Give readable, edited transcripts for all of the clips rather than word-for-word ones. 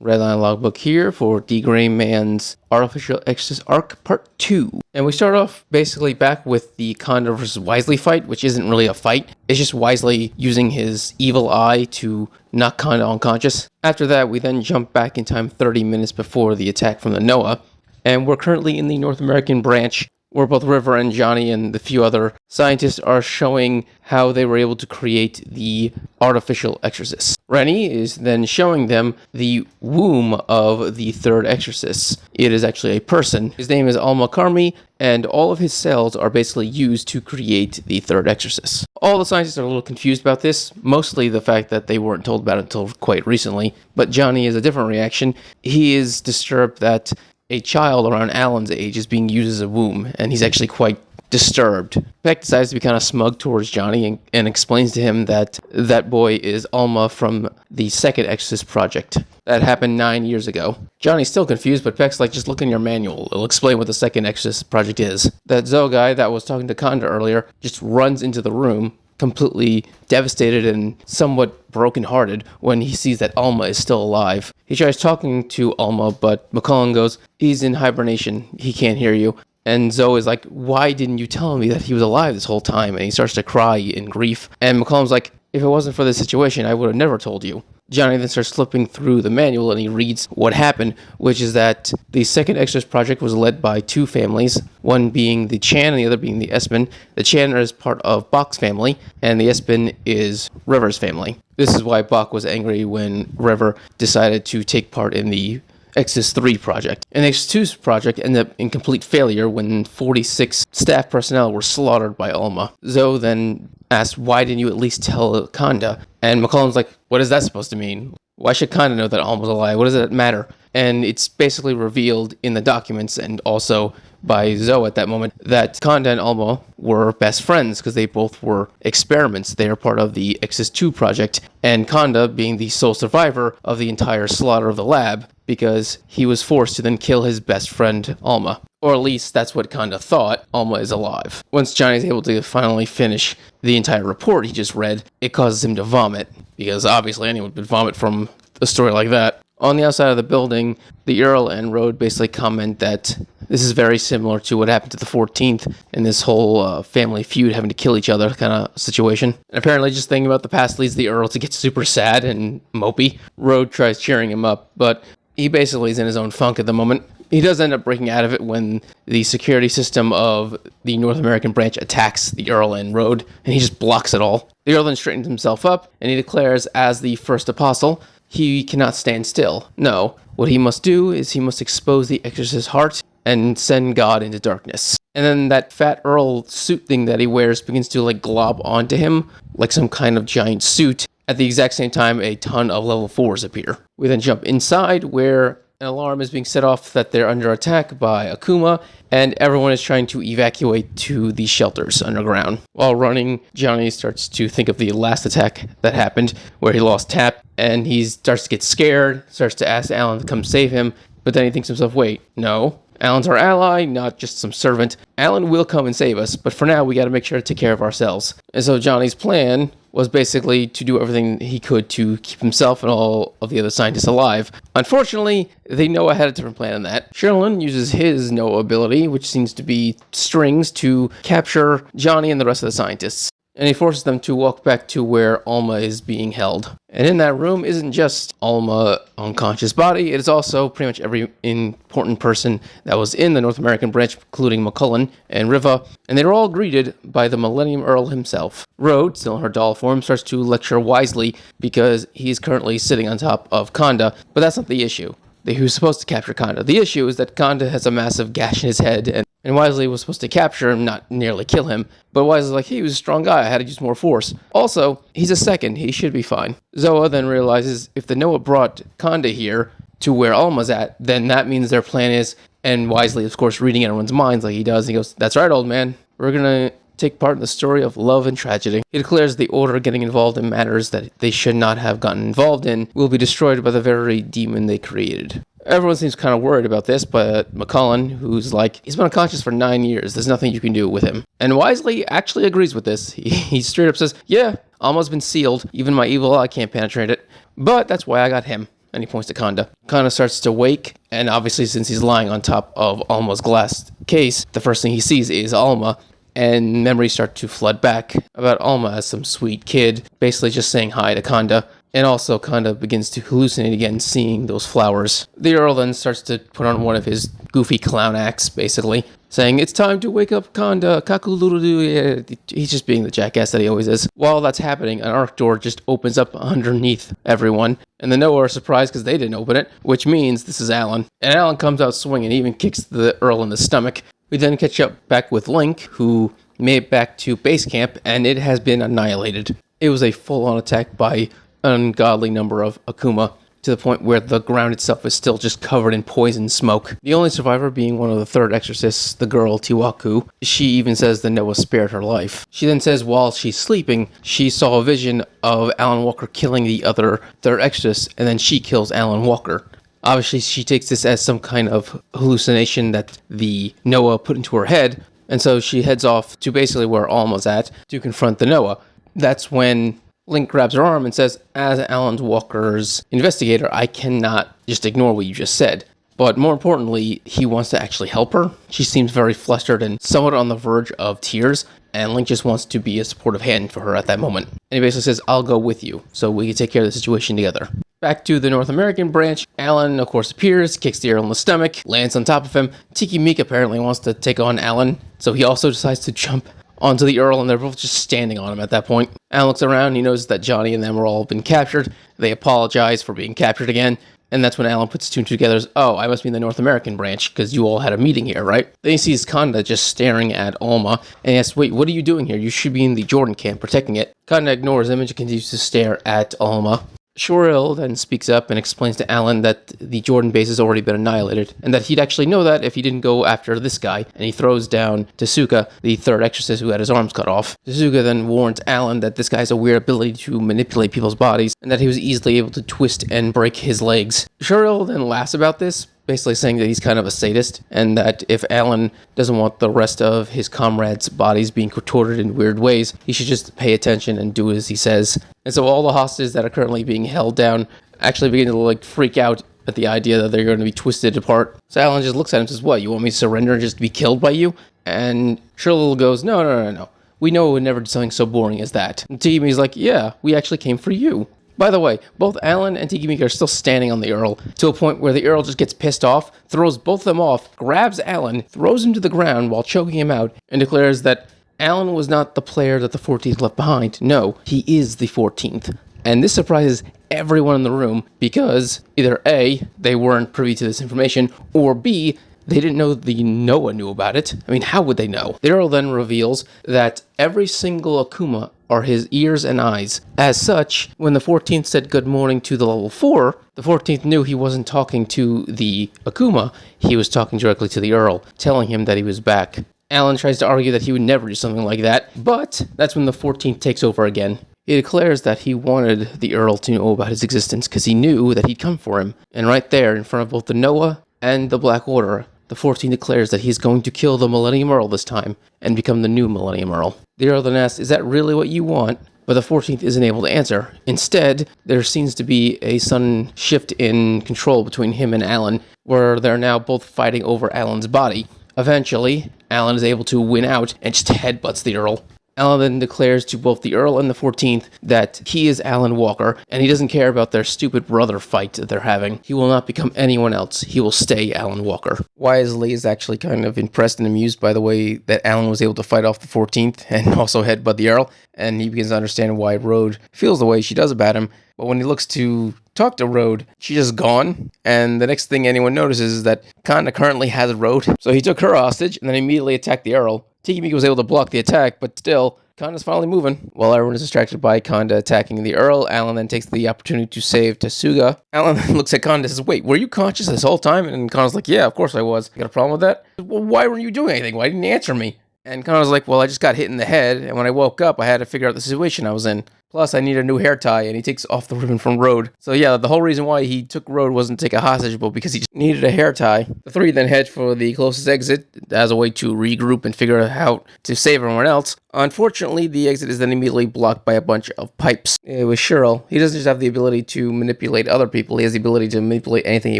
Redline Logbook here for D. Gray Man's Artificial Exorcist Arc Part 2. And we start off basically back with the Conda versus Wisely fight, which isn't really a fight. It's just Wisely using his evil eye to knock Conda unconscious. After that, we then jump back in time 30 minutes before the attack from the Noah. And we're currently in the North American branch, where both River and Johnny and the few other scientists are showing how they were able to create the artificial exorcist. Rennie is then showing them the womb of the third exorcist. It is actually a person. His name is Alma Karmi, and all of his cells are basically used to create the third exorcist. All the scientists are a little confused about this, mostly the fact that they weren't told about it until quite recently, but Johnny has a different reaction. He is disturbed that a child around Alan's age is being used as a womb, and he's actually quite disturbed. Peck decides to be kind of smug towards Johnny and explains to him that that boy is Alma from the second Exorcist project. That happened 9 years ago. Johnny's still confused, but Peck's like, just look in your manual. It'll explain what the second Exorcist project is. That Zoe guy that was talking to Conda earlier just runs into the room, completely devastated and somewhat brokenhearted when he sees that Alma is still alive. He tries talking to Alma, but McCullen goes, he's in hibernation, he can't hear you. And Zoe is like, why didn't you tell me that he was alive this whole time? And he starts to cry in grief. And McCullen's like, if it wasn't for this situation, I would have never told you. Johnny then starts flipping through the manual and he reads what happened, which is that the second Exorcist project was led by two families, one being the Chan and the other being the Espin. The Chan is part of Bach's family, and the Espin is River's family. This is why Bach was angry when River decided to take part in the Exorcist 3 project. And the Exorcist 2 project ended up in complete failure when 46 staff personnel were slaughtered by Alma. Zoe then asked, why didn't you at least tell Conda? And McCullen's like, what is that supposed to mean? Why should Conda know that Alma's alive? What does it matter? And it's basically revealed in the documents and also by Zoe at that moment that Conda and Alma were best friends because they both were experiments. They are part of the Exorcist 2 project, and Conda being the sole survivor of the entire slaughter of the lab because he was forced to then kill his best friend Alma. Or at least that's what Conda thought. Alma is alive. Once Johnny's able to finally finish the entire report he just read, it causes him to vomit, because obviously anyone would vomit from a story like that. On the outside of the building, the Earl and Rode basically comment that this is very similar to what happened to the 14th in this whole family feud having to kill each other kind of situation. And apparently just thinking about the past leads the Earl to get super sad and mopey. Rode tries cheering him up, but he basically is in his own funk at the moment. He does end up breaking out of it when the security system of the North American branch attacks the Earl and Rode, and he just blocks it all. The Earl then straightens himself up, and he declares, as the first apostle, he cannot stand still. No, what he must do is he must expose the exorcist's heart and send God into darkness. And then that fat Earl suit thing that he wears begins to like glob onto him like some kind of giant suit. At the exact same time, a ton of level 4s appear. We then jump inside where an alarm is being set off that they're under attack by Akuma, and everyone is trying to evacuate to the shelters underground. While running, Johnny starts to think of the last attack that happened, where he lost Tap, and he starts to get scared, starts to ask Alan to come save him, but then he thinks to himself, wait, no, Alan's our ally, not just some servant. Alan will come and save us, but for now we gotta make sure to take care of ourselves. And so Johnny's plan was basically to do everything he could to keep himself and all of the other scientists alive. Unfortunately, they Noah had a different plan than that. Sherlin uses his Noah ability, which seems to be strings, to capture Johnny and the rest of the scientists. And he forces them to walk back to where Alma is being held. And in that room isn't just Alma unconscious body, it is also pretty much every important person that was in the North American branch, including McCullen and Riva, and they were all greeted by the Millennium Earl himself. Rode, still in her doll form, starts to lecture wisely because he's currently sitting on top of Conda, but that's not the issue. He was supposed to capture Conda. The issue is that Conda has a massive gash in his head, and Wisely was supposed to capture him, not nearly kill him. But Wisely's like, he was a strong guy, I had to use more force. Also, he's a second, he should be fine. Zoa then realizes if the Noah brought Conda here to where Alma's at, then that means their plan is, and Wisely, of course, reading everyone's minds like he does, he goes, that's right, old man, we're gonna take part in the story of love and tragedy. He declares the Order getting involved in matters that they should not have gotten involved in will be destroyed by the very demon they created. Everyone seems kind of worried about this, but McCullen, who's like, he's been unconscious for 9 years, there's nothing you can do with him. And Wisely actually agrees with this. He straight up says, yeah, Alma's been sealed, even my evil eye can't penetrate it, but that's why I got him. And he points to Kanda. Kanda starts to wake, and obviously since he's lying on top of Alma's glass case, the first thing he sees is Alma, and memories start to flood back about Alma as some sweet kid, basically just saying hi to Kanda. And also Kanda begins to hallucinate again, seeing those flowers. The Earl then starts to put on one of his goofy clown acts, basically, saying, "It's time to wake up, Kanda, kakuluru." He's just being the jackass that he always is. While that's happening, an arc door just opens up underneath everyone, and the Noah are surprised because they didn't open it, which means this is Alan. And Alan comes out swinging, he even kicks the Earl in the stomach. We then catch up back with Link, who made it back to base camp, and it has been annihilated. It was a full-on attack by an ungodly number of Akuma, to the point where the ground itself is still just covered in poison smoke. The only survivor being one of the third exorcists, the girl Tiwaku. She even says the Noah spared her life. She then says while she's sleeping, she saw a vision of Alan Walker killing the other third exorcist, and then she kills Alan Walker. Obviously, she takes this as some kind of hallucination that the Noah put into her head, and so she heads off to basically where Alma's at to confront the Noah. That's when Link grabs her arm and says, "As Alan Walker's investigator, I cannot just ignore what you just said." But more importantly, he wants to actually help her. She seems very flustered and somewhat on the verge of tears, and Link just wants to be a supportive hand for her at that moment. And he basically says, "I'll go with you, so we can take care of the situation together." Back to the North American branch, Alan, of course, appears, kicks the Earl in the stomach, lands on top of him. Tiki Meek apparently wants to take on Alan, so he also decides to jump onto the Earl, and they're both just standing on him at that point. Alan looks around, he knows that Johnny and them are all been captured. They apologize for being captured again, and that's when Alan puts two and two together as, "Oh, I must be in the North American branch, because you all had a meeting here, right?" Then he sees Kanda just staring at Alma, and he asks, "Wait, what are you doing here? You should be in the Jordan camp protecting it." Kanda ignores him and continues to stare at Alma. Shoril then speaks up and explains to Alan that the Jordan base has already been annihilated, and that he'd actually know that if he didn't go after this guy, and he throws down Tezuka, the third exorcist who had his arms cut off. Tezuka then warns Alan that this guy has a weird ability to manipulate people's bodies, and that he was easily able to twist and break his legs. Shoril then laughs about this, basically saying that he's kind of a sadist, and that if Alan doesn't want the rest of his comrades' bodies being contorted in weird ways, he should just pay attention and do as he says. And so all the hostages that are currently being held down actually begin to freak out at the idea that they're going to be twisted apart. So Alan just looks at him and says, "What, you want me to surrender and just be killed by you?" And Shirley goes, No. We know we would never do something so boring as that. And Tigimi's like, "Yeah, we actually came for you." By the way, both Alan and Tigimi are still standing on the Earl, to a point where the Earl just gets pissed off, throws both of them off, grabs Alan, throws him to the ground while choking him out, and declares that Alan was not the player that the 14th left behind. No, he is the 14th. And this surprises everyone in the room, because either A, they weren't privy to this information, or B, they didn't know the Noah knew about it. I mean, how would they know? The Earl then reveals that every single Akuma are his ears and eyes. As such, when the 14th said good morning to the level 4, the 14th knew he wasn't talking to the Akuma, he was talking directly to the Earl, telling him that he was back. Alan tries to argue that he would never do something like that, but that's when the 14th takes over again. He declares that he wanted the Earl to know about his existence because he knew that he'd come for him. And right there, in front of both the Noah and the Black Order, the 14th declares that he's going to kill the Millennium Earl this time and become the new Millennium Earl. The Earl then asks, "Is that really what you want?" But the 14th isn't able to answer. Instead, there seems to be a sudden shift in control between him and Alan, where they're now both fighting over Alan's body. Eventually, Alan is able to win out and just headbutts the Earl. Alan then declares to both the Earl and the 14th that he is Alan Walker, and he doesn't care about their stupid brother fight that they're having. He will not become anyone else. He will stay Alan Walker. Wisely is actually kind of impressed and amused by the way that Alan was able to fight off the 14th and also headbutt the Earl, and he begins to understand why Rhodes feels the way she does about him. But when he looks to talk to Rhodes, she's just gone, and the next thing anyone notices is that Kanda currently has Rhodes, so he took her hostage and then immediately attacked the Earl. Tigimi was able to block the attack, but still, Kanda's finally moving. While everyone is distracted by Kanda attacking the Earl, Alan then takes the opportunity to save Tezuka. Alan then looks at Kanda and says, "Wait, were you conscious this whole time?" And Kanda's like, "Yeah, of course I was. You got a problem with that?" "Well, why weren't you doing anything? Why didn't you answer me?" And Kanda's like, "Well, I just got hit in the head, and when I woke up, I had to figure out the situation I was in. Plus, I need a new hair tie," and he takes off the ribbon from Rhodes. So yeah, the whole reason why he took Rhodes wasn't to take a hostage, but because he just needed a hair tie. The three then head for the closest exit as a way to regroup and figure out how to save everyone else. Unfortunately, the exit is then immediately blocked by a bunch of pipes. With Cheryl, he doesn't just have the ability to manipulate other people, he has the ability to manipulate anything he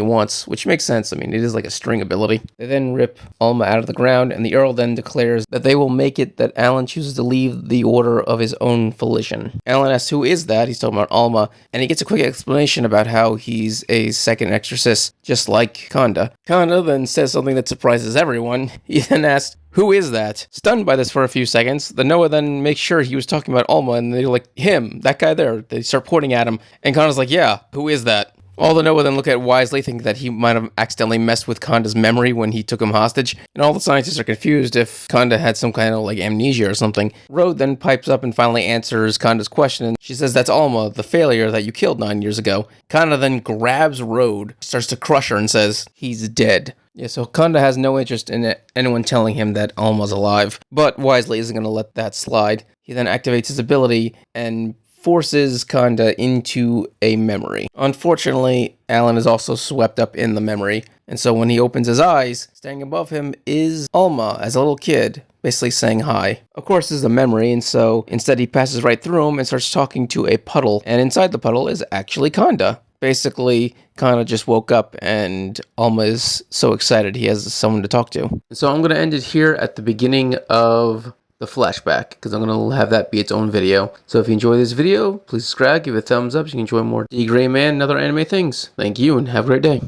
wants, which makes sense. I mean, it is like a string ability. They then rip Alma out of the ground, and the Earl then declares that they will make it that Alan chooses to leave the order of his own volition. Alan asks who is that, he's talking about Alma, and he gets a quick explanation about how he's a second exorcist, just like Conda. Conda then says something that surprises everyone. He then asks, who is that? Stunned by this for a few seconds, the Noah then makes sure he was talking about Alma, and they're like, him, that guy there. They start pointing at him, and Conda's like, yeah, who is that? All the Noah then look at wisely, think that he might have accidentally messed with Conda's memory when he took him hostage, and all the scientists are confused if Conda had some kind of like amnesia or something. Rode then pipes up and finally answers Conda's question, and she says that's Alma, the failure that you killed 9 years ago. Conda then grabs Rode, starts to crush her, and says, he's dead. Yeah, so Conda has no interest in anyone telling him that Alma's alive, but wisely isn't going to let that slide. He then activates his ability and forces Conda into a memory. Unfortunately, Alan is also swept up in the memory, and so when he opens his eyes, standing above him is Alma as a little kid, basically saying hi. Of course, this is a memory, and so instead he passes right through him and starts talking to a puddle, and inside the puddle is actually Conda. Basically, Conda just woke up and Alma is so excited he has someone to talk to. So I'm going to end it here at the beginning of the flashback, because I'm going to have that be its own video. So if you enjoy this video, please subscribe, give it a thumbs up so you can enjoy more D. Gray Man and other anime things. Thank you and have a great day.